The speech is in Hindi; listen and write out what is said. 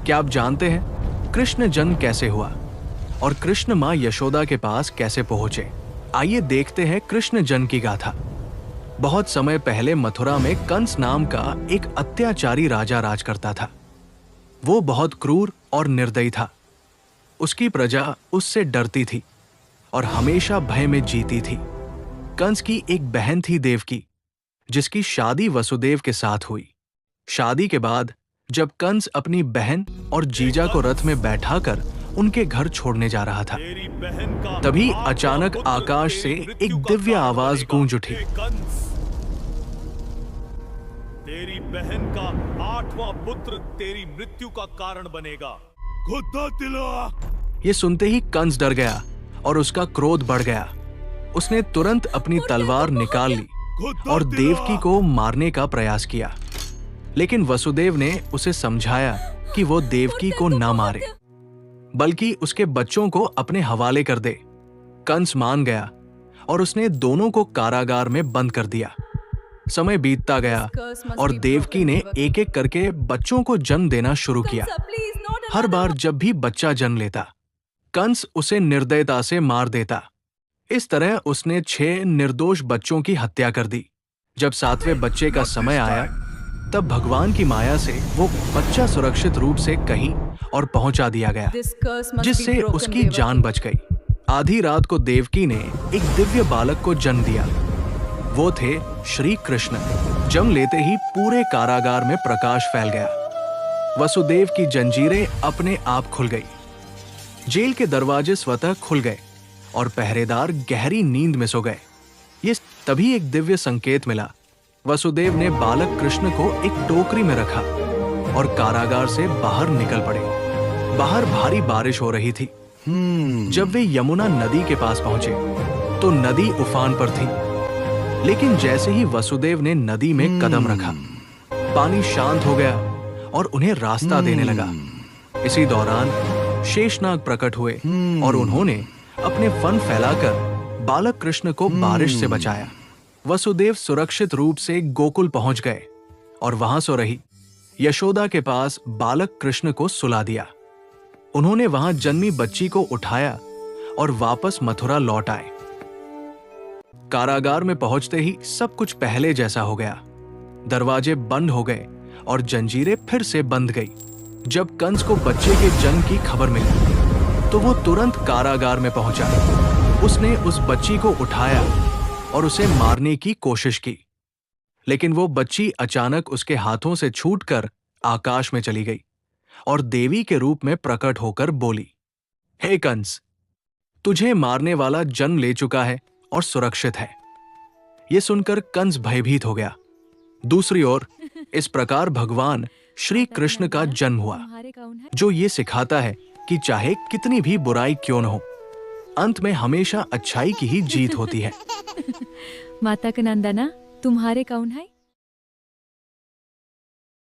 क्या आप जानते हैं कृष्ण जन्म कैसे हुआ और कृष्ण माँ यशोदा के पास कैसे पहुंचे? आइए देखते हैं कृष्ण जन्म की गाथा। बहुत समय पहले मथुरा में कंस नाम का एक अत्याचारी राजा राज करता था। वो बहुत क्रूर और निर्दयी था। उसकी प्रजा उससे डरती थी और हमेशा भय में जीती थी। कंस की एक बहन थी देवकी, जिसकी शादी वसुदेव के साथ हुई। शादी के बाद जब कंस अपनी बहन और जीजा को रथ में बैठाकर उनके घर छोड़ने जा रहा था, तभी अचानक आकाश से एक दिव्य आवाज गूंज उठी। तेरी बहन का 8वां पुत्र तेरी मृत्यु का कारण बनेगा। ये सुनते ही कंस डर गया और उसका क्रोध बढ़ गया। उसने तुरंत अपनी तलवार निकाल ली और देवकी को मारने का प्रयास किया, लेकिन वसुदेव ने उसे समझाया कि वो देवकी को न मारे, बल्कि उसके बच्चों को अपने हवाले कर दे। कंस मान गया और उसने दोनों को कारागार में बंद कर दिया। समय बीतता गया और देवकी ने एक एक करके बच्चों को जन्म देना शुरू किया। हर बार जब भी बच्चा जन्म लेता, कंस उसे निर्दयता से मार देता। इस तरह उसने 6 निर्दोष बच्चों की हत्या कर दी। जब 7वें बच्चे का समय आया, तब भगवान की माया से वो बच्चा सुरक्षित रूप से कहीं और पहुंचा दिया गया, जिससे उसकी जान बच गई। आधी रात को देवकी ने एक दिव्य बालक को जन्म दिया। वो थे श्री कृष्ण। जन्म लेते ही पूरे कारागार में प्रकाश फैल गया। वसुदेव की जंजीरें अपने आप खुल गई। जेल के दरवाजे स्वतः खुल गए और पहरेदार गहरी नींद में सो गए। ये तभी एक दिव्य संकेत मिला। वसुदेव ने बालक कृष्ण को एक टोकरी में रखा और कारागार से बाहर निकल पड़े। बाहर भारी बारिश हो रही थी। जब वे यमुना नदी के पास पहुंचे तो नदी उफान पर थी, लेकिन जैसे ही वसुदेव ने नदी में कदम रखा, पानी शांत हो गया और उन्हें रास्ता देने लगा। इसी दौरान शेषनाग प्रकट हुए और उन्होंने अपने फन फैलाकर बालक कृष्ण को बारिश से बचाया। वसुदेव सुरक्षित रूप से गोकुल पहुंच गए और वहां सो रही यशोदा के पास बालक कृष्ण को सुला दिया। उन्होंने वहां जन्मी बच्ची को उठाया और वापस मथुरा लौट आए। कारागार में पहुंचते ही सब कुछ पहले जैसा हो गया। दरवाजे बंद हो गए और जंजीरें फिर से बंद गई। जब कंस को बच्चे के जन्म की खबर मिली तो वो तुरंत कारागार में पहुंचा। उसने उस बच्ची को उठाया और उसे मारने की कोशिश की, लेकिन वो बच्ची अचानक उसके हाथों से छूटकर आकाश में चली गई और देवी के रूप में प्रकट होकर बोली, हे कंस, तुझे मारने वाला जन्म ले चुका है और सुरक्षित है। ये सुनकर कंस भयभीत हो गया। दूसरी ओर इस प्रकार भगवान श्री कृष्ण का जन्म हुआ, जो ये सिखाता है कि चाहे कितनी भी बुराई क्यों न हो, अंत में हमेशा अच्छाई की ही जीत होती है। माता का नंदना, तुम्हारे कौन है?